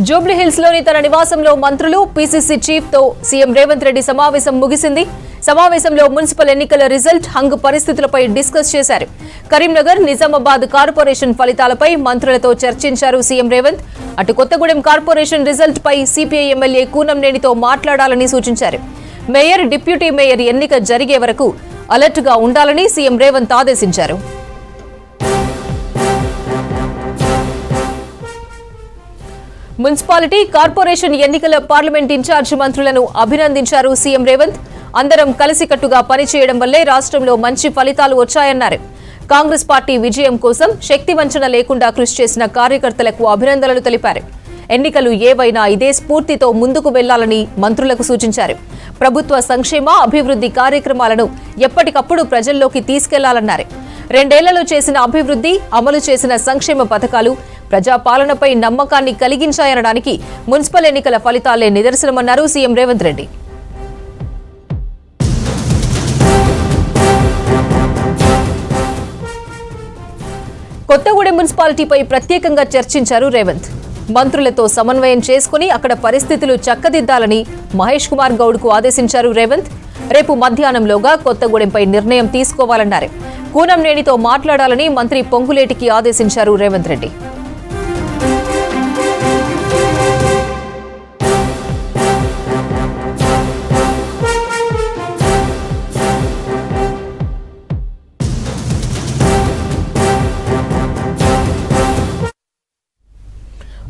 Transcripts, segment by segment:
జూబ్లీహిల్స్ లోని తన నివాసంలో మంత్రులు పీసీసీ చీఫ్ తో సీఎం రేవంత్ రెడ్డి సమావేశం ముగిసింది. సమావేశంలో మున్సిపల్ ఎన్నికల రిజల్ట్, హంగ్ పరిస్థితులపై డిస్కస్ చేశారు. కరీంనగర్, నిజామాబాద్ కార్పొరేషన్ ఫలితాలపై మంత్రులతో చర్చించారు సీఎం రేవంత్. అటు కొత్తగూడెం కార్పొరేషన్ రిజల్ట్ పై సిపిఐ ఎమ్మెల్యే కూనంనేనితో మాట్లాడాలని సూచించారు. మేయర్, డిప్యూటీ మేయర్ ఎన్నిక జరిగే వరకు అలర్ట్ గా ఉండాలని సీఎం రేవంత్ ఆదేశించారు. మున్సిపాలిటీ, కార్పొరేషన్ ఎన్నికల పార్లమెంట్ ఇన్ఛార్జ్ మంత్రులను అభినందించారు సీఎం రేవంత్. అందరం కలిసికట్టుగా పనిచేయడం వల్లే రాష్ట్రంలో మంచి ఫలితాలు వచ్చాయన్నారు. కాంగ్రెస్ పార్టీ విజయం కోసం శక్తి వంచన లేకుండా కృషి చేసిన కార్యకర్తలకు అభినందనలు తెలిపారు. ఎన్నికలు ఏవైనా ఇదే స్ఫూర్తితో ముందుకు వెళ్లాలని మంత్రులకు సూచించారు. ప్రభుత్వ సంక్షేమ, అభివృద్ధి కార్యక్రమాలను ఎప్పటికప్పుడు ప్రజల్లోకి తీసుకెళ్లాలన్నారు. 2 ఏళ్లలో చేసిన అభివృద్ధి, అమలు చేసిన సంక్షేమ పథకాలు ప్రజాపాలనపై నమ్మకాన్ని కలిగించాయనడానికి మున్సిపల్ ఎన్నికల ఫలితాలే నిదర్శనమన్నారు సీఎం రేవంత్ రెడ్డి. కొత్తగూడెం మున్సిపాలిటీపై ప్రత్యేకంగా చర్చించారు రేవంత్. మంత్రులతో సమన్వయం చేసుకుని అక్కడ పరిస్థితులు చక్కదిద్దాలని మహేష్ కుమార్ గౌడ్ కు ఆదేశించారు రేవంత్. రేపు మధ్యాహ్నంలోగా కొత్తగూడెంపై నిర్ణయం తీసుకోవాలన్నారు. కూనంనేనితో మాట్లాడాలని మంత్రి పొంగులేటికి ఆదేశించారు రేవంత్ రెడ్డి.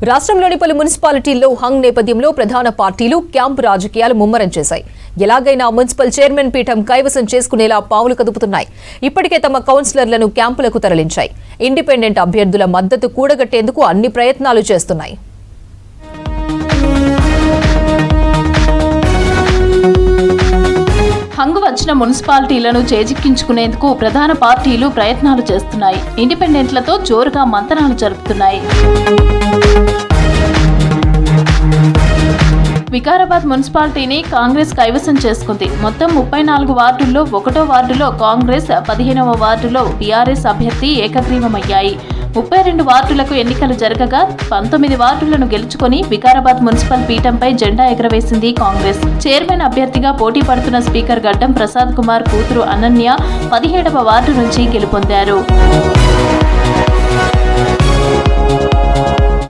రాష్ట్రంలోని పలు మున్సిపాలిటీల్లో హంగ్ నేపథ్యంలో ప్రధాన పార్టీలు క్యాంపు రాజకీయాలు ముమ్మరం చేశాయి. ఎలాగైనా మున్సిపల్ చైర్మన్ పీఠం కైవసం చేసుకునేలా పావులు కదుపుతున్నాయి. ఇప్పటికే తమ కౌన్సిలర్లను క్యాంపులకు తరలించాయి. ఇండిపెండెంట్ అభ్యర్థుల మద్దతు కూడగట్టేందుకు అన్ని ప్రయత్నాలు చేస్తున్నాయి. హంగు వచ్చిన మున్సిపాలిటీలను చేజిక్కించుకునేందుకు ప్రధాన పార్టీలు ప్రయత్నాలు చేస్తున్నాయి. ఇండిపెండెంట్లతో జోరుగా మంతనాలు జరుపుతున్నాయి. వికారాబాద్ మున్సిపాలిటీని కాంగ్రెస్ కైవసం చేసుకుంది. మొత్తం 34 వార్డుల్లో 1వ వార్డులో కాంగ్రెస్, 15వ వార్డులో టీఆర్ఎస్ అభ్యర్థి ఏకగ్రీవమయ్యాయి. 32 వార్డులకు ఎన్నికలు జరగగా 19 వార్డులను గెలుచుకొని వికారాబాద్ మున్సిపల్ పీఠంపై జెండా ఎగరవేసింది కాంగ్రెస్. చైర్మన్ అభ్యర్థిగా పోటీ పడుతున్న స్పీకర్ గడ్డం ప్రసాద్ కుమార్ కూతురు అనన్య 17వ వార్డు నుంచి గెలుపొందారు.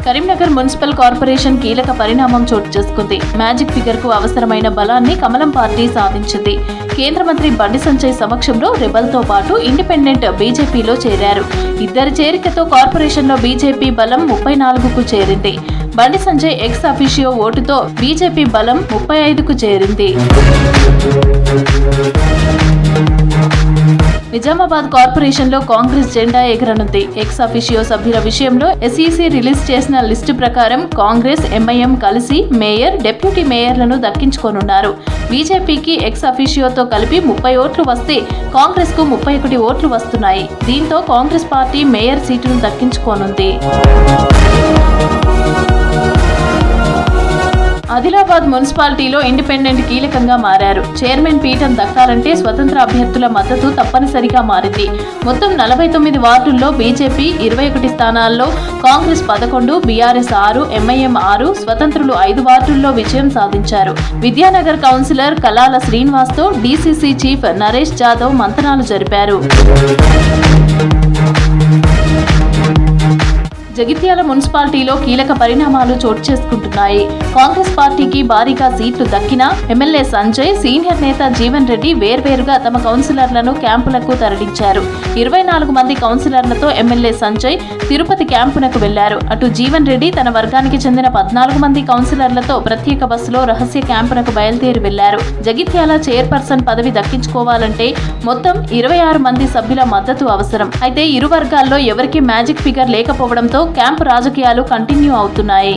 కరీంనగర్ మున్సిపల్ కార్పొరేషన్ కీలక పరిణామం చోటు చేసుకుంది. మ్యాజిక్ ఫిగర్ కు అవసరమైన బలాన్ని కమలం పార్టీ సాధించింది. కేంద్ర మంత్రి బండి సంజయ్ సమక్షంలో రెబల్తో పాటు ఇండిపెండెంట్ బీజేపీలో చేరారు. ఇద్దరి చేరికతో కార్పొరేషన్లో బీజేపీ బలం 34కు చేరింది. బండి సంజయ్ ఎక్స్ అఫిషియో ఓటుతో బీజేపీ బలం 35కు చేరింది. నిజామాబాద్ కార్పొరేషన్ లో కాంగ్రెస్ జెండా ఎగరనుంది. ఎక్స్ అఫిషియో సభ్యుల విషయంలో ఎస్ఈసీ రిలీజ్ చేసిన లిస్టు ప్రకారం కాంగ్రెస్, ఎంఐఎం కలిసి మేయర్, డిప్యూటీ మేయర్లను దక్కించుకోనున్నారు. బీజేపీకి ఎక్స్ అఫిషియోతో కలిపి 30 ఓట్లు వస్తే కాంగ్రెస్ కు 31 ఓట్లు వస్తున్నాయి. దీంతో కాంగ్రెస్ పార్టీ మేయర్ సీటును దక్కించుకోనుంది. ఆదిలాబాద్ మున్సిపాలిటీలో ఇండిపెండెంట్ కీలకంగా మారారు. చైర్మన్ పీఠం దక్కాలంటే స్వతంత్ర అభ్యర్థుల మద్దతు తప్పనిసరిగా మారింది. మొత్తం 49 వార్డుల్లో బీజేపీ 21 స్థానాల్లో, కాంగ్రెస్ 11, బీఆర్ఎస్ 6, ఎంఐఎం 6, స్వతంత్రులు 5 వార్డుల్లో విజయం సాధించారు. విద్యానగర్ కౌన్సిలర్ కలాల శ్రీనివాస్తో డీసీసీ చీఫ్ నరేష్ జాదవ్ మంతనాలు జరిపారు. జగిత్యాల మున్సిపాలిటీలో కీలక పరిణామాలు చోటు చేసుకుంటున్నాయి. కాంగ్రెస్ పార్టీకి భారీగా సీట్లు దక్కినా ఎమ్మెల్యే సంజయ్, సీనియర్ నేత జీవన్ రెడ్డి వేర్వేరుగా తమ కౌన్సిలర్లను క్యాంపులకు తరలించారు. 24 మంది కౌన్సిలర్లతో ఎమ్మెల్యే సంజయ్ తిరుపతి క్యాంపునకు వెళ్లారు. అటు జీవన్ రెడ్డి తన వర్గానికి చెందిన 14 మంది కౌన్సిలర్లతో ప్రత్యేక బస్సులో రహస్య క్యాంపునకు బయలుదేరి వెళ్లారు. జగిత్యాల చైర్పర్సన్ పదవి దక్కించుకోవాలంటే మొత్తం 26 మంది సభ్యుల మద్దతు అవసరం. అయితే ఇరు వర్గాల్లో ఎవరికీ మ్యాజిక్ ఫిగర్ లేకపోవడంతో క్యాంపు రాజకీయాలు కంటిన్యూ అవుతున్నాయి.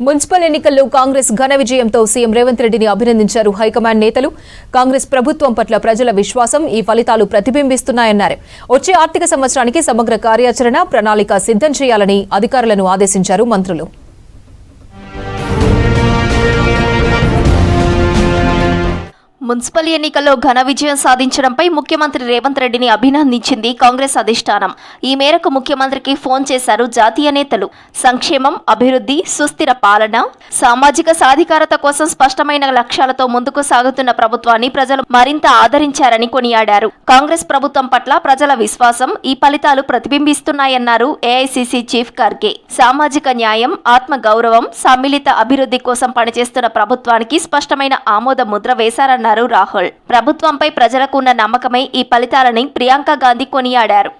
మున్సిపల్ ఎన్నికల్లో కాంగ్రెస్ ఘన విజయంతో సీఎం రేవంత్ రెడ్డిని అభినందించారు హైకమాండ్ నేతలు. కాంగ్రెస్ ప్రభుత్వం పట్ల ప్రజల విశ్వాసం ఈ ఫలితాలు ప్రతిబింబిస్తున్నాయన్నారు. వచ్చే ఆర్థిక సంవత్సరానికి సమగ్ర కార్యాచరణ ప్రణాళిక సిద్ధం చేయాలని అధికారులను ఆదేశించారు మంత్రులు. మున్సిపల్ ఎన్నికల్లో ఘన విజయం సాధించడంపై ముఖ్యమంత్రి రేవంత్ రెడ్డిని అభినందించింది కాంగ్రెస్ అధిష్టానం. ఈ మేరకు ముఖ్యమంత్రికి ఫోన్ చేశారు జాతీయ నేతలు. సంక్షేమం, అభివృద్ధి, సుస్థిర పాలన, సామాజిక సాధికారత కోసం స్పష్టమైన లక్ష్యాలతో ముందుకు సాగుతున్న ప్రభుత్వాన్ని ప్రజలు మరింత ఆదరించారని కొనియాడారు. కాంగ్రెస్ ప్రభుత్వం పట్ల ప్రజల విశ్వాసం ఈ ఫలితాలు ప్రతిబింబిస్తున్నాయన్నారు ఏఐసీసీ చీఫ్ ఖర్గే. సామాజిక న్యాయం, ఆత్మ గౌరవం, సమ్మిళిత అభివృద్ధి కోసం పనిచేస్తున్న ప్రభుత్వానికి స్పష్టమైన ఆమోద ముద్ర వేశారన్నారు రాహుల్. ప్రభుత్వంపై ప్రజలకు ఉన్న నమ్మకమై ఈ ఫలితాలని ప్రియాంక గాంధీ కొనియాడారు.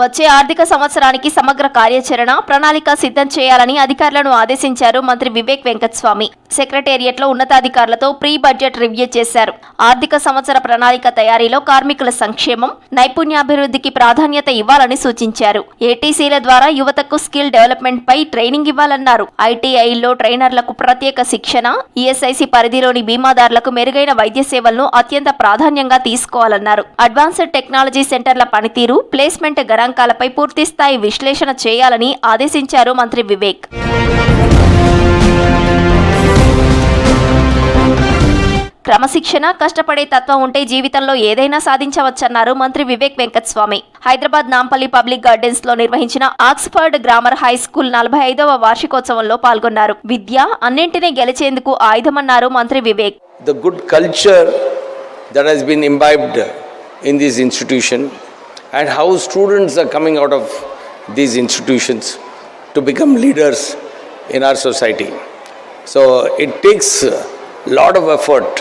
వచ్చే ఆర్థిక సంవత్సరానికి సమగ్ర కార్యాచరణ ప్రణాళిక సిద్ధం చేయాలని అధికారులను ఆదేశించారు మంత్రి వివేక్ వెంకటస్వామి. సెక్రటేరియట్లో ఉన్నతాధికారులతో ప్రీ బడ్జెట్ రివ్యూ చేశారు. ఆర్థిక సంవత్సర ప్రణాళిక తయారీలో కార్మికుల సంక్షేమం, నైపుణ్యాభివృద్ధికి ప్రాధాన్యత ఇవ్వాలని సూచించారు. ఏటీసీల ద్వారా యువతకు స్కిల్ డెవలప్మెంట్ పై ట్రైనింగ్ ఇవ్వాలన్నారు. ఐటీఐలో ట్రైనర్లకు ప్రత్యేక శిక్షణ, ఈఎస్ఐసి పరిధిలోని బీమాదారులకు మెరుగైన వైద్య సేవలను అత్యంత ప్రాధాన్యంగా తీసుకోవాలన్నారు. అడ్వాన్స్డ్ టెక్నాలజీ సెంటర్ల పనితీరు, ప్లేస్మెంట్ గణాంకాలపై పూర్తిస్థాయి విశ్లేషణ చేయాలని ఆదేశించారు మంత్రి వివేక్. క్రమశిక్షణ, కష్టపడే తత్వం ఉంటే జీవితంలో ఏదైనా సాధించవచ్చన్నారు మంత్రి వివేక్ వెంకటస్వామి. హైదరాబాద్ నాంపల్లి పబ్లిక్ గార్డెన్స్ లో నిర్వహించిన ఆక్స్ఫర్డ్ గ్రామర్ హై స్కూల్ 45వ వార్షికోత్సవంలో పాల్గొన్నారు. విద్య అన్నింటినీ గెలిచేందుకు ఆయుధమన్నారు మంత్రి Vivek. The good culture that has been imbibed in this institution and how students are coming out of these institutions to become leaders in our society. So it takes a lot of effort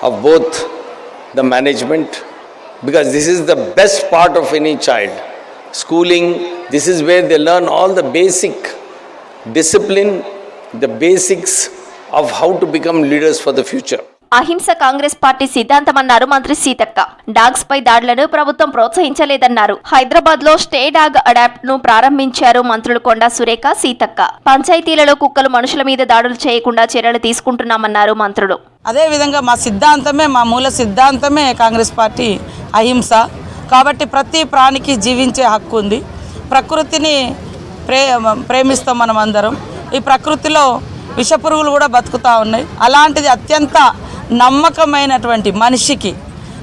of both the management, because this is the best part of any child. Schooling, this is where they learn all the basic discipline, the basics of how to become leaders for the future. అహింస Congress party సిద్ధాంతమన్నారు మంత్రి Seethakka. Dogs పై దాడులను ప్రభుత్వం ప్రోత్సహించలేదన్నారు. హైదరాబాద్ లో stay dog adapt ను ప్రారంభించారు మంత్రులు కొండా సురేఖ, సీతక్క. పంచాయతీలలో కుక్కలు మనుషుల మీద దాడులు చేయకుండా చర్యలు తీసుకుంటున్నామన్నారు మంత్రులు. అదేవిధంగా మా సిద్ధాంతమే, మా మూల సిద్ధాంతమే కాంగ్రెస్ పార్టీ అహింస. కాబట్టి ప్రతి ప్రాణికి జీవించే హక్కు ఉంది. ప్రకృతిని ప్రేమిస్తాం మనం అందరం. ఈ ప్రకృతిలో విషపురుగులు కూడా బతుకుతూ ఉన్నాయి. అలాంటిది అత్యంత నమ్మకమైనటువంటి, మనిషికి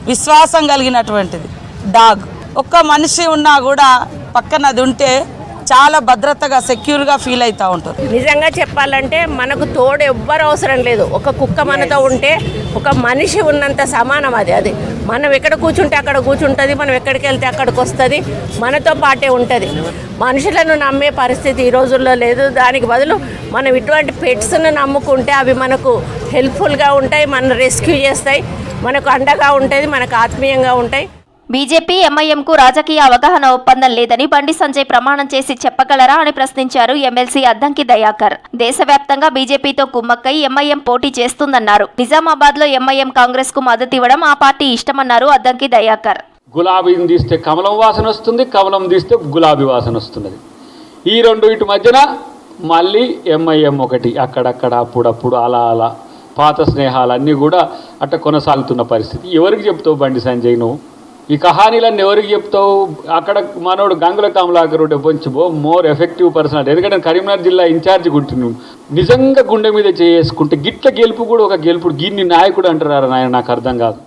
విశ్వాసం కలిగినటువంటిది డాగ్. ఒక్క మనిషి ఉన్నా కూడా పక్కన అది ఉంటే చాలా భద్రతగా, సెక్యూర్గా ఫీల్ అవుతూ ఉంటారు. నిజంగా చెప్పాలంటే మనకు తోడు ఎవ్వరు అవసరం లేదు. ఒక కుక్క మనతో ఉంటే ఒక మనిషి ఉన్నంత సమానం అది. మనం ఎక్కడ కూర్చుంటే అక్కడ కూర్చుంటుంది, మనం ఎక్కడికి వెళ్తే అక్కడికి వస్తుంది, మనతో పాటే ఉంటుంది. మనుషులను నమ్మే పరిస్థితి ఈ రోజుల్లో లేదు. దానికి బదులు మనం ఇటువంటి పెట్స్ను నమ్ముకుంటే అవి మనకు హెల్ప్ఫుల్గా ఉంటాయి, మన రెస్క్యూ చేస్తాయి, మనకు అండగా ఉంటుంది, మనకు ఆత్మీయంగా ఉంటాయి. బీజేపీ ఎంఐఎంకు రాజకీయ అవగాహన ఒప్పందం లేదని బండి సంజయ్ ప్రమాణం చేసి చెప్పగలరా అని ప్రశ్నించారు ఎమ్మెల్సీ అద్దంకి దయాకర్. దేశవ్యాప్తంగా బీజేపీతో కుమ్మక్కై ఎంఐఎం పోటీ చేస్తుందన్నారు. నిజామాబాద్ లో ఎంఐఎం కాంగ్రెస్ కు మద్దతు ఇవ్వడం ఆ పార్టీ ఇష్టమన్నారు అద్దంకి దయాకర్. గులాబీని తీస్తే కమలం వాసన వస్తుంది, కమలం తీస్తే గులాబీ వాసన వస్తున్నది. ఈ రెండు ఇటు మధ్యన మళ్ళీ ఎంఐఎం ఒకటి, అక్కడక్కడ అప్పుడప్పుడు అలా పాత స్నేహాలన్నీ కూడా అట్ట కొనసాగుతున్న పరిస్థితి. ఎవరికి చెప్తావు బండి సంజయ్ నువ్వు? ఈ కహానీలన్నీ ఎవరికి చెప్తావు? అక్కడ మనోడు గంగుల కమలాకరుడు కొంచెం మోర్ ఎఫెక్టివ్ పర్సనాలిటీ. ఎందుకంటే కరీంనగర్ జిల్లా ఇన్ఛార్జ్ గుంటున్నావు. నిజంగా గుండె మీద చేసుకుంటే గిట్ల గెలుపు కూడా ఒక గెలుపుడు. గిన్ని నాయకుడు అంటారా నాయన? నాకు అర్థం కాదు.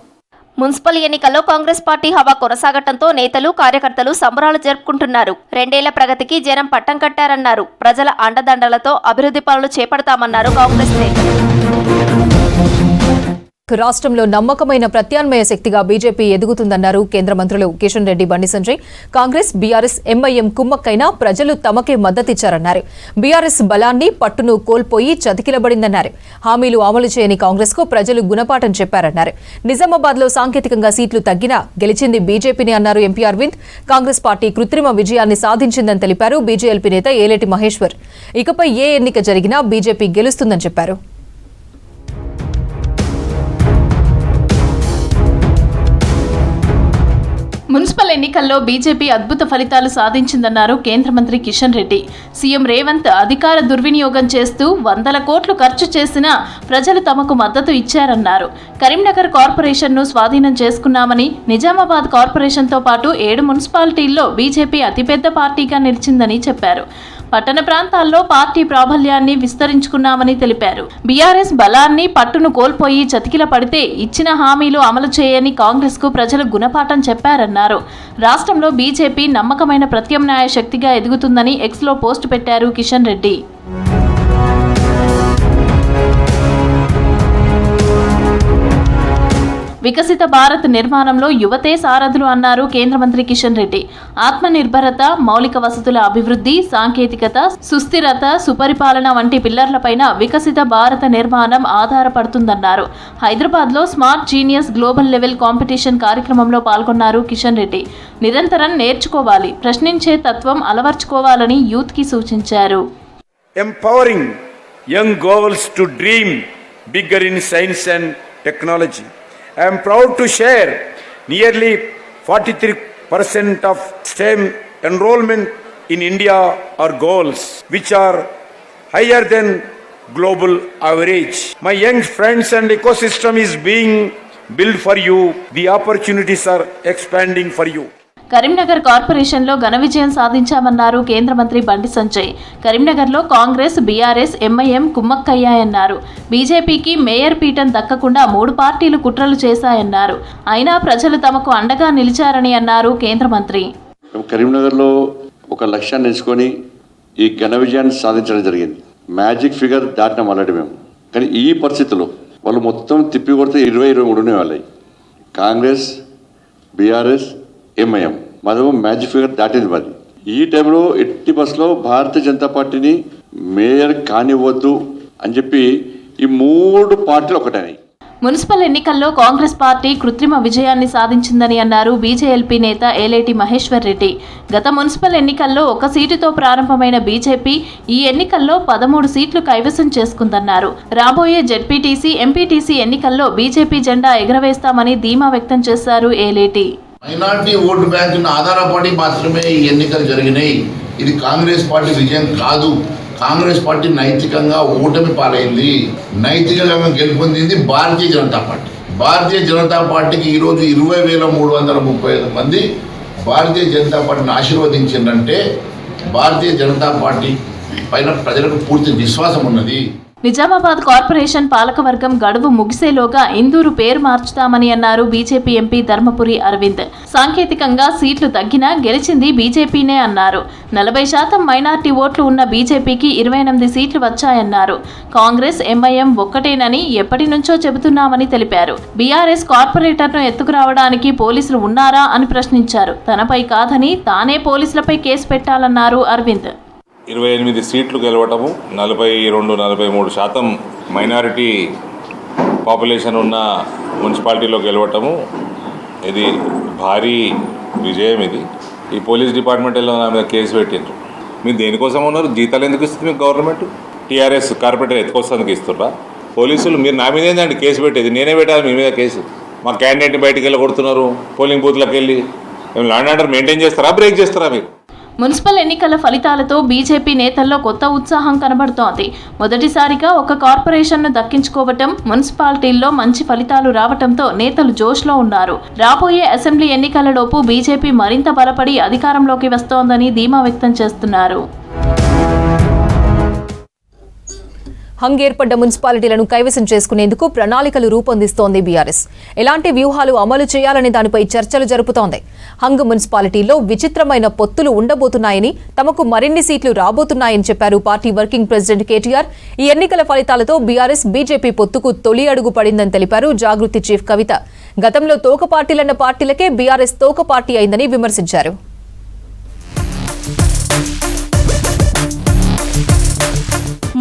మున్సిపల్ ఎన్నికల్లో కాంగ్రెస్ పార్టీ హవా కొనసాగటంతో నేతలు, కార్యకర్తలు సంబరాలు జరుపుకుంటున్నారు. 2 ఏళ్ల ప్రగతికి జనం పట్టం కట్టారన్నారు. ప్రజల అండదండలతో అభివృద్ధి పనులు చేపడతామన్నారు కాంగ్రెస్ నేతలు. రాష్ట్రంలో నమ్మకమైన ప్రత్యామ్నాయ శక్తిగా బీజేపీ ఎదుగుతుందన్నారు కేంద్ర మంత్రులు కిషన్ రెడ్డి, బండి సంజయ్. కాంగ్రెస్, బీఆర్ఎస్, ఎంఐఎం కుమ్మక్కైనా ప్రజలు తమకే మద్దతిచ్చారన్నారు. బీఆర్ఎస్ బలాన్ని, పట్టును కోల్పోయి చతికిలబడిందన్నారు. హామీలు అమలు చేయని కాంగ్రెస్ కు ప్రజలు గుణపాఠం చెప్పారన్నారు. నిజామాబాద్ లో సాంకేతికంగా సీట్లు తగ్గినా గెలిచింది బీజేపీని అన్నారు ఎంపీ అరవింద్. కాంగ్రెస్ పార్టీ కృత్రిమ విజయాన్ని సాధించిందని తెలిపారు బీజేఎల్పీ నేత ఏలేటి మహేశ్వర్. ఇకపై ఏ ఎన్నిక జరిగినా బీజేపీ గెలుస్తుందని చెప్పారు. మున్సిపల్ ఎన్నికల్లో బీజేపీ అద్భుత ఫలితాలు సాధించిందన్నారు కేంద్ర మంత్రి కిషన్ రెడ్డి. సీఎం రేవంత్ అధికార దుర్వినియోగం చేస్తూ 100 కోట్లు ఖర్చు చేసినా ప్రజలు తమకు మద్దతు ఇచ్చారన్నారు. కరీంనగర్ కార్పొరేషన్ను స్వాధీనం చేసుకున్నామని, నిజామాబాద్ కార్పొరేషన్తో పాటు 7 మున్సిపాలిటీల్లో బీజేపీ అతిపెద్ద పార్టీగా నిలిచిందని చెప్పారు. పట్టణ ప్రాంతాల్లో పార్టీ ప్రాబల్యాన్ని విస్తరించుకున్నామని తెలిపారు. బీఆర్ఎస్ బలాన్ని పట్టును కోల్పోయి చతికిల పడితే ఇచ్చిన హామీలు అమలు చేయని కాంగ్రెస్ కు ప్రజలు గుణపాఠం చెప్పారన్నారు. రాష్ట్రంలో బీజేపీ నమ్మకమైన ప్రత్యామ్నాయ శక్తిగా ఎదుగుతుందని ఎక్స్లో పోస్ట్ పెట్టారు కిషన్ రెడ్డి. వికసిత భారత్ నిర్మాణంలో యువతే సారథులు అన్నారు కేంద్ర మంత్రి కిషన్ రెడ్డి. ఆత్మనిర్భరత, మౌలిక వసతుల అభివృద్ధి, సాంకేతికత, సుస్థిరత, సుపరిపాలన వంటి పిల్లర్లపైన వికసిత భారత నిర్మాణం ఆధారపడుతుందన్నారు. హైదరాబాద్లో smart genius global level competition కార్యక్రమంలో పాల్గొన్నారు కిషన్ రెడ్డి. నిరంతరం నేర్చుకోవాలి, ప్రశ్నించే తత్వం అలవర్చుకోవాలని యూత్కి సూచించారు. Empowering young girls to dream bigger in science and technology. I am proud to share nearly 43% of STEM enrollment in India are girls, which are higher than global average. My young friends and ecosystem is being built for you. The opportunities are expanding for you. Karimnagar కార్పొరేషన్లో ఘన విజయం సాధించామన్నారు కేంద్ర మంత్రి బండి సంజయ్. కరీంనగర్లో Congress, BRS, MIM కుమ్మక్కయ్యాయన్నారు. బీజేపీకి mayor పీఠం దక్కకుండా 3 పార్టీలు కుట్రలు చేశాయన్నారు. అయినా ప్రజలు తమకు అండగా నిలిచారని అన్నారు కేంద్ర మంత్రి. కరీంనగర్లో ఒక లక్ష్యాన్ని ఎంచుకొని ఈ ఘన విజయాన్ని సాధించడం జరిగింది. మ్యాజిక్ ఫిగర్ దాటినాం ఆల్రెడీ మేము. కానీ ఈ పరిస్థితుల్లో వాళ్ళు మొత్తం తిప్పి కొడితే 20-23 వాళ్ళవి. కాంగ్రెస్, బీఆర్ఎస్, ఎంఐఎం మాదేమో మ్యాజిక్ ఫిగర్ దాటింది. మరి ఈ టైంలో ఎట్టి బస్సులో భారతీయ జనతా పార్టీని మేయర్ కానివ్వద్దు అని చెప్పి ఈ 3 పార్టీలు ఒకటైనాయి. మున్సిపల్ ఎన్నికల్లో కాంగ్రెస్ పార్టీ కృత్రిమ విజయాన్ని సాధించిందని అన్నారు బీజేఎల్పీ నేత ఏలేటి మహేశ్వర్ రెడ్డి. గత మున్సిపల్ ఎన్నికల్లో 1 సీటుతో ప్రారంభమైన బీజేపీ ఈ ఎన్నికల్లో 13 సీట్లు కైవసం చేసుకుందన్నారు. రాబోయే జెడ్పీటీసీ, ఎంపీటీసీ ఎన్నికల్లో బీజేపీ జెండా ఎగురవేస్తామని ధీమా వ్యక్తం చేశారు ఏలేటి. మైనార్టీ ఓటు బ్యాంకును ఆధారపడి మాత్రమే ఈ ఎన్నికలు జరిగినాయి. ఇది కాంగ్రెస్ పార్టీ విజయం కాదు. కాంగ్రెస్ పార్టీ నైతికంగా ఓటమి పాలైంది. నైతికంగా గెలుపొందింది భారతీయ జనతా పార్టీ. భారతీయ జనతా పార్టీకి ఈరోజు 20,335 మంది భారతీయ జనతా పార్టీని ఆశీర్వదించిందంటే భారతీయ జనతా పార్టీ పైన ప్రజలకు పూర్తి విశ్వాసం ఉన్నది. నిజామాబాద్ కార్పొరేషన్ పాలకవర్గం గడువు ముగిసేలోగా ఇందూరు పేరు మార్చుతామని అన్నారు బీజేపీ ఎంపీ ధర్మపురి అరవింద్. సాంకేతికంగా సీట్లు తగ్గినా గెలిచింది బీజేపీనే అన్నారు. 40% మైనార్టీ ఓట్లు ఉన్న బీజేపీకి 28 సీట్లు వచ్చాయన్నారు. కాంగ్రెస్, ఎంఐఎం ఒక్కటేనని ఎప్పటి నుంచో చెబుతున్నామని తెలిపారు. బీఆర్ఎస్ కార్పొరేటర్ను ఎత్తుకురావడానికి పోలీసులు ఉన్నారా అని ప్రశ్నించారు. తనపై కాదని తానే పోలీసులపై కేసు పెట్టాలన్నారు అరవింద్. 28 సీట్లు గెలవటము, 42-43% మైనారిటీ పాపులేషన్ ఉన్న మున్సిపాలిటీలో గెలవటము, ఇది భారీ విజయం. ఇది ఈ పోలీస్ డిపార్ట్మెంట్లో నా మీద కేసు పెట్టిండ్రు. మీరు దేనికోసం ఉన్నారు? జీతాలు ఎందుకు ఇస్తుంది మీకు గవర్నమెంట్? టీఆర్ఎస్ కార్పొరేటర్ ఎత్తుకొస్తానికి ఇస్తుర్రా? పోలీసులు మీరు నా మీద ఏంటంటే కేసు పెట్టేది? నేనే పెట్టాలి మీ మీద కేసు. మా క్యాండిడేట్ని బయటికి వెళ్ళగొడుతున్నారు. పోలింగ్ బూత్లకు వెళ్ళి లా అండ్ ఆర్డర్ మెయింటైన్ చేస్తారా, బ్రేక్ చేస్తారా మీరు? మున్సిపల్ ఎన్నికల ఫలితాలతో బీజేపీ నేతల్లో కొత్త ఉత్సాహం కనబడుతోంది. మొదటిసారిగా ఒక కార్పొరేషన్ను దక్కించుకోవటం, మున్సిపాలిటీల్లో మంచి ఫలితాలు రావటంతో నేతలు జోష్లో ఉన్నారు. రాబోయే అసెంబ్లీ ఎన్నికలలోపు బీజేపీ మరింత బలపడి అధికారంలోకి వస్తోందని ధీమా వ్యక్తం చేస్తున్నారు. హంగ్ ఏర్పడ్డ మున్సిపాలిటీలను కైవసం చేసుకునేందుకు ప్రణాళికలు రూపొందిస్తోంది బీఆర్ఎస్. ఎలాంటి వ్యూహాలు అమలు చేయాలని దానిపై చర్చలు జరుపుతోంది. హంగ్ మున్సిపాలిటీలో విచిత్రమైన పొత్తులు ఉండబోతున్నాయని, తమకు మరిన్ని సీట్లు రాబోతున్నాయని చెప్పారు పార్టీ వర్కింగ్ ప్రెసిడెంట్ కేటీఆర్. ఈ ఎన్నికల ఫలితాలతో బీఆర్ఎస్, బీజేపీ పొత్తుకు తొలి అడుగు పడిందని తెలిపారు జాగృతి చీఫ్ కవిత. గతంలో తోక పార్టీలన్న పార్టీలకే బీఆర్ఎస్ తోక పార్టీ అయిందని విమర్శించారు.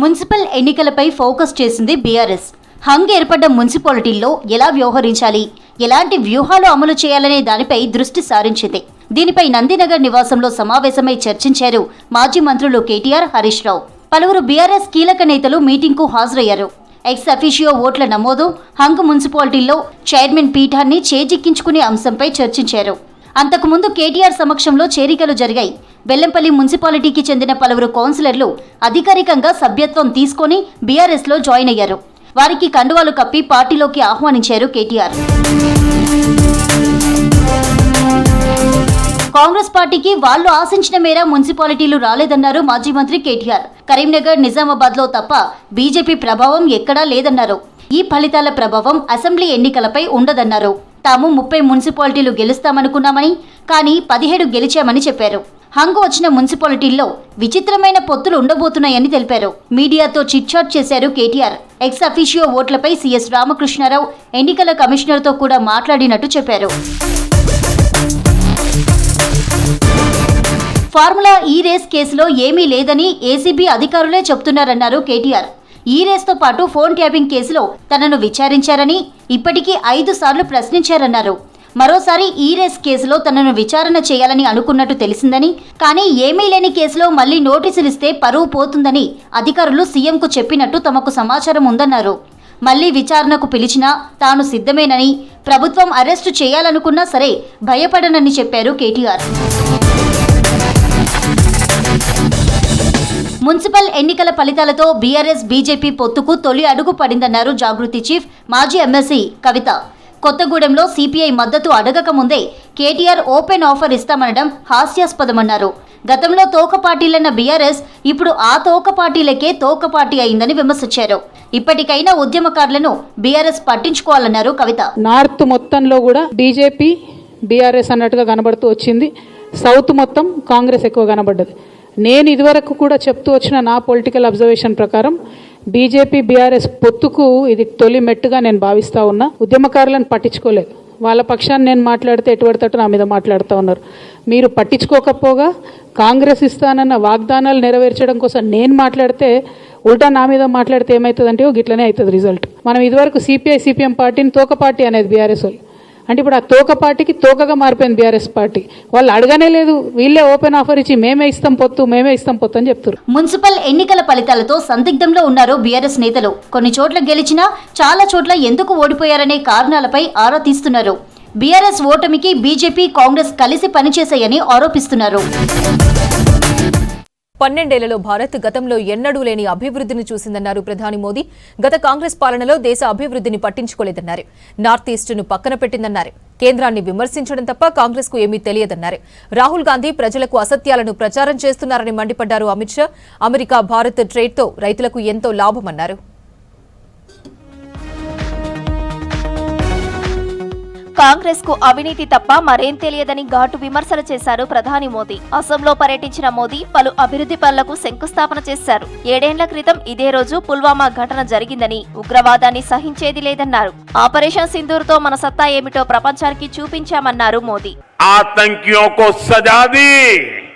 మున్సిపల్ ఎన్నికలపై ఫోకస్ చేసింది బీఆర్ఎస్. హంగ్ ఏర్పడ్డ మున్సిపాలిటీల్లో ఎలా వ్యవహరించాలి, ఎలాంటి వ్యూహాలు అమలు చేయాలనే దానిపై దృష్టి సారించింది. దీనిపై నందినగర్ నివాసంలో సమావేశమై చర్చించారు మాజీ మంత్రులు కేటీఆర్, హరీష్ రావు. పలువురు బీఆర్ఎస్ కీలక నేతలు మీటింగ్కు హాజరయ్యారు. ఎక్స్ అఫీషియో ఓట్ల నమోదు, హంగ్ మున్సిపాలిటీల్లో చైర్మన్ పీఠాన్ని చేజిక్కించుకునే అంశంపై చర్చించారు. అంతకుముందు కేటీఆర్ సమక్షంలో చేరికలు జరిగాయి. బెల్లంపల్లి మున్సిపాలిటీకి చెందిన పలువురు కౌన్సిలర్లు అధికారికంగా సభ్యత్వం తీసుకొని బీఆర్ఎస్లో జాయిన్ అయ్యారు. వారికి కండువాలు కప్పి పార్టీలోకి ఆహ్వానించారు కేటీఆర్. కాంగ్రెస్ పార్టీకి వాళ్ళు ఆశించిన మేర మున్సిపాలిటీలు రాలేదన్నారు మాజీ మంత్రి కేటీఆర్. కరీంనగర్, నిజామాబాద్ లో తప్ప బీజేపీ ప్రభావం ఎక్కడా లేదన్నారు. ఈ ఫలితాల ప్రభావం అసెంబ్లీ ఎన్నికలపై ఉండదన్నారు. తాము 30 మున్సిపాలిటీలు గెలుస్తామనుకున్నామని, కానీ 17 గెలిచామని చెప్పారు. హంగు వచ్చిన మున్సిపాలిటీల్లో విచిత్రమైన పొత్తులు ఉండబోతున్నాయని తెలిపారు. మీడియాతో చిట్చాట్ చేశారు కేటీఆర్. ఎక్స్ అఫీషియో ఓట్లపై సీఎస్ రామకృష్ణారావు ఎన్నికల కమిషనర్తో కూడా మాట్లాడినట్టు చెప్పారు. ఫార్ములా ఈ రేస్ కేసులో ఏమీ లేదని ఏసీబీ అధికారులే చెబుతున్నారన్నారు కేటీఆర్. ఈ రేస్తో పాటు ఫోన్ ట్యాపింగ్ కేసులో తనను విచారించారని, ఇప్పటికీ 5 సార్లు ప్రశ్నించారన్నారు. మరోసారి ఈ రేస్ కేసులో తనను విచారణ చేయాలని అనుకున్నట్టు తెలిసిందని, కానీ ఏమీ లేని కేసులో మళ్లీ నోటీసులు ఇస్తే పరువు పోతుందని అధికారులు సీఎంకు చెప్పినట్టు తమకు సమాచారం ఉందన్నారు. మళ్లీ విచారణకు పిలిచినా తాను సిద్ధమేనని, ప్రభుత్వం అరెస్టు చేయాలనుకున్నా సరే భయపడనని చెప్పారు కేటీఆర్. మున్సిపల్ ఎన్నికల ఫలితాలతో బీఆర్ఎస్ బీజేపీ పొత్తుకు తొలి అడుగు పడిందన్నారు జాగృతి చీఫ్ మాజీ ఎమ్మెల్సీ కవిత. కొత్తగూడెంలో సిపిఐ మద్దతు అడగక ముందే కేటీఆర్ ఓపెన్ ఆఫర్ ఇస్తామనడం హాస్యాస్పదమన్నారు. గతంలో తోక పార్టీలన్న బీఆర్ఎస్ ఇప్పుడు ఆ తోక పార్టీలకే తోక పార్టీ అయిందని విమర్శించారు. ఇప్పటికైనా ఉద్యమకారులను బీఆర్ఎస్ పట్టించుకోవాలన్నారు కవిత. నార్త్ మొత్తంలో కూడా బీజేపీ బీఆర్ఎస్ అన్నట్టుగా కనబడుతూ వచ్చింది. సౌత్ మొత్తం కాంగ్రెస్ ఎక్కువ కనబడ్డది. నేను ఇదివరకు కూడా చెప్తూ వచ్చిన నా పొలిటికల్ అబ్జర్వేషన్ ప్రకారం బీజేపీ బీఆర్ఎస్ పొత్తుకు ఇది తొలి మెట్టుగా నేను భావిస్తూ ఉన్నా. ఉద్యమకారులను పట్టించుకోలేదు. వాళ్ళ పక్షాన్ని నేను మాట్లాడితే ఎటువడతట్టు నా మీద మాట్లాడుతూ ఉన్నారు. మీరు పట్టించుకోకపోగా కాంగ్రెస్ ఇస్తానన్న వాగ్దానాలు నెరవేర్చడం కోసం నేను మాట్లాడితే ఉల్టా నా మీద మాట్లాడితే ఏమవుతుందంటే గిట్లనే అవుతుంది రిజల్ట్. మనం ఇదివరకు సిపిఐ సిపిఎం పార్టీని తోక పార్టీ అనేది బీఆర్ఎస్ వాళ్ళు. అంటే ఇప్పుడు ఆ తోక పార్టీకి తోకగా మారిపోయింది బీఆర్ఎస్ పార్టీ. వాళ్ళు అడగనే లేదు, వీళ్ళే ఓపెన్ ఆఫర్ ఇచ్చి మేమే ఇస్తాం పొత్తు అని చెప్తారు. మున్సిపల్ ఎన్నికల ఫలితాలతో సందిగ్ధంలో ఉన్నారు బీఆర్ఎస్ నేతలు. కొన్ని చోట్ల గెలిచినా చాలా చోట్ల ఎందుకు ఓడిపోయారనే కారణాలపై ఆరా తీస్తున్నారు. బీఆర్ఎస్ ఓటమికి బీజేపీ, కాంగ్రెస్ కలిసి పనిచేశాయని ఆరోపిస్తున్నారు. 12 ఏళ్లలో భారత్ గతంలో ఎన్నడూ లేని అభివృద్ధిని చూసిందన్నారు ప్రధాని మోదీ. గత కాంగ్రెస్ పాలనలో దేశ అభివృద్ధిని పట్టించుకోలేదన్నారు. నార్త్ ఈస్ట్ను పక్కన పెట్టిందన్నారు. కేంద్రాన్ని విమర్శించడం తప్ప కాంగ్రెస్కు ఏమీ తెలియదన్నారు. రాహుల్ గాంధీ ప్రజలకు అసత్యాలను ప్రచారం చేస్తున్నారని మండిపడ్డారు అమిత్ షా. అమెరికా భారత్ ట్రేడ్తో రైతులకు ఎంతో లాభమన్నారు. కాంగ్రెస్ కు అవినీతి తప్ప మరేం తెలియదని ఘాటు విమర్శలు చేశారు ప్రధాని మోదీ. అసోంలో పర్యటించిన మోదీ పలు అభివృద్ధి పనులకు శంకుస్థాపన చేశారు. 7 ఏళ్ల క్రితం ఇదే రోజు పుల్వామా ఘటన జరిగిందని, ఉగ్రవాదాన్ని సహించేది లేదన్నారు. ఆపరేషన్ సింధూర్తో మన సత్తా ఏమిటో ప్రపంచానికి చూపించామన్నారు మోదీ. आतंकियों को सजा दी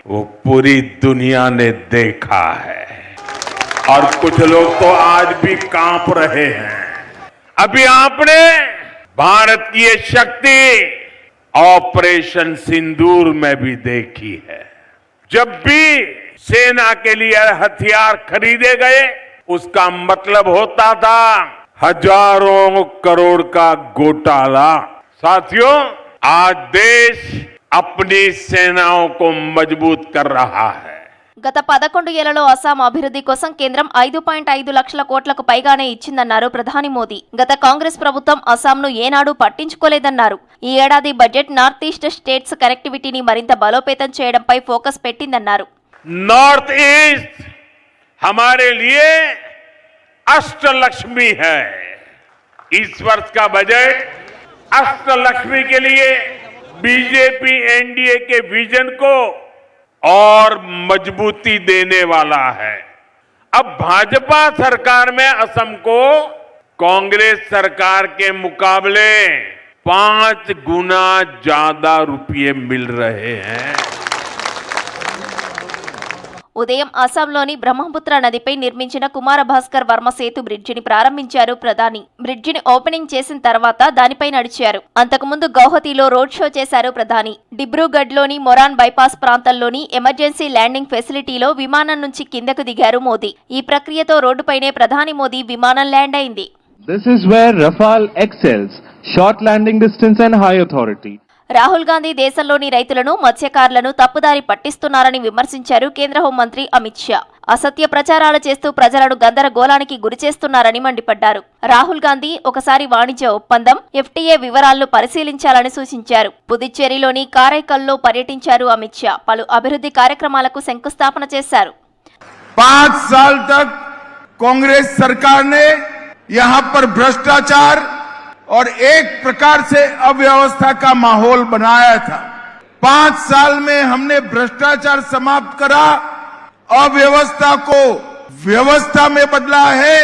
वो पूरी दुनिया ने देखा है और कुछ लोग तो आज भी कांप रहे हैं. अभी आपने भारत की ये शक्ति ऑपरेशन सिंदूर में भी देखी है. जब भी सेना के लिए हथियार खरीदे गए उसका मतलब होता था हजारों करोड़ का घोटाला. साथियों, आज देश अपनी सेनाओं को मजबूत कर रहा है. గత 11 ఏళ్లలో అస్సాం అభివృద్ధి కోసం కేంద్రం 5.5 లక్షల కోట్లకు పైగానే ఇచ్చిందన్నారు ప్రధాని మోదీ. గత కాంగ్రెస్ ప్రభుత్వం అస్సాంను ఏనాడు పట్టించుకోలేదన్నారు. ఈ ఏడాది బడ్జెట్ నార్త్ ఈస్ట్ స్టేట్స్ కనెక్టివిటీని మరింత బలోపేతం చేయడంపై ఫోకస్ పెట్టిందన్నారు. नॉर्थ ईस्ट हमारे लिए अष्टलक्ष्मी है. इस वर्ष का बजट अष्टलक्ष्मी के लिए बीजेपी एनडीए के विजन को और मजबूती देने वाला है. अब भाजपा सरकार में असम को कांग्रेस सरकार के मुकाबले 5 गुना ज्यादा रुपये मिल रहे हैं. ఉదయం అస్సాంలోని బ్రహ్మపుత్ర నదిపై నిర్మించిన కుమార భాస్కర్ వర్మ సేతు బ్రిడ్జిని ప్రారంభించారు ప్రధాని. బ్రిడ్జిని ఓపెనింగ్ చేసిన తర్వాత దానిపై నడిచారు. అంతకుముందు గౌహతిలో రోడ్ షో చేశారు ప్రధాని. డిబ్రూగఢ్లోని మొరాన్ బైపాస్ ప్రాంతంలోని ఎమర్జెన్సీ ల్యాండింగ్ ఫెసిలిటీలో విమానం నుంచి కిందకు దిగారు మోదీ. ఈ ప్రక్రియతో రోడ్డుపైనే ప్రధాని మోదీ విమానం ల్యాండ్ అయింది. This is where Rafale excels, short landing distance and high authority. Rahul Gandhi దేశంలోని రైతులను, మత్స్యకారులను తప్పుదారి పట్టిస్తున్నారని విమర్శించారు కేంద్ర హోంమంత్రి అమిత్ షా. అసత్య ప్రచారాలు చేస్తూ ప్రజలను గందరగోళానికి గురిచేస్తున్నారని మండిపడ్డారు. రాహుల్ గాంధీ ఒకసారి వాణిజ్య ఒప్పందం, FTA వివరాలను పరిశీలించాలని సూచించారు. పుదుచ్చేరిలోని కారైకల్లో పర్యటించారు అమిత్ షా. పలు అభివృద్ధి కార్యక్రమాలకు శంకుస్థాపన చేశారు. 5 साल तक कांग्रेस सरकार ने यहाँ पर भ्रष्टाचार और एक प्रकार से अव्यवस्था का माहौल बनाया था। 5 साल में हमने भ्रष्टाचार समाप्त करा, अव्यवस्था को व्यवस्था में बदला है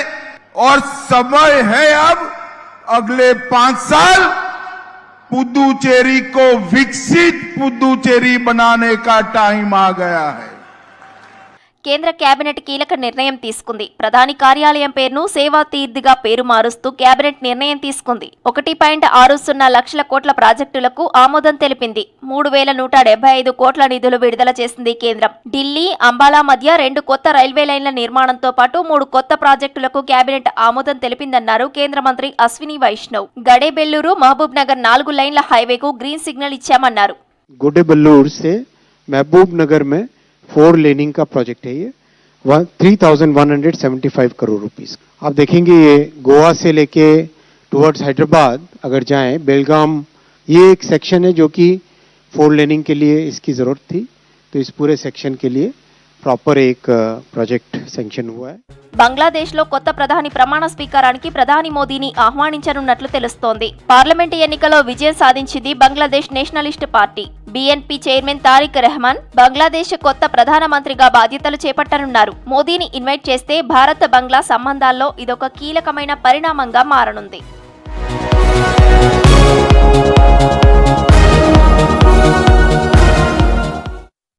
और समय है अब अगले 5 साल पुदुचेरी को विकसित पुदुचेरी बनाने का टाइम आ गया है. కేంద్ర కేబినెట్ కీలక నిర్ణయం తీసుకుంది. ప్రధాని కార్యాలయం పేరును సేవా తీర్థిగా పేరు మారుస్తూ కేబినెట్ నిర్ణయం తీసుకుంది. 1.60 లక్షల కోట్ల ప్రాజెక్టులకు ఆమోదం తెలిపింది. 3175 కోట్ల నిధులు విడుదల చేసింది కేంద్రం. ఢిల్లీ, అంబాలా మధ్య 2 కొత్త రైల్వే లైన్ల నిర్మాణంతో పాటు 3 కొత్త ప్రాజెక్టులకు కేబినెట్ ఆమోదం తెలిపిందన్నారు కేంద్ర మంత్రి అశ్విని వైష్ణవ్. గడేబెల్లూరు, మహబూబ్ నగర్ 4 లైన్ల హైవేకు గ్రీన్ సిగ్నల్ ఇచ్చామన్నారు. गडेबल्लूर से महबूब नगर में 4 लेनिंग का प्रोजेक्ट है. ये 3,175 करोड़ रुपीस. आप देखेंगे ये गोवा से लेके टुवर्ड्स हैदराबाद अगर जाएं, बेलगाम, ये एक सेक्शन है जो कि 4 लेनिंग के लिए इसकी जरूरत थी. तो इस पूरे सेक्शन के लिए प्रॉपर एक प्रोजेक्ट सैंक्शन हुआ है. బంగ్లాదేశ్లో కొత్త ప్రధాని ప్రమాణ స్వీకారానికి ప్రధాని మోదీని ఆహ్వానించనున్నట్లు తెలుస్తోంది. పార్లమెంటు ఎన్నికలో విజయం సాధించింది Bangladesh Nationalist Party. BNP chairman Tarique Rahman Bangladesh కొత్త ప్రధానమంత్రిగా బాధ్యతలు చేపట్టనున్నారు. మోదీని ఇన్వైట్ చేస్తే భారత్ బంగ్లా సంబంధాల్లో ఇదొక కీలకమైన పరిణామంగా మారనుంది.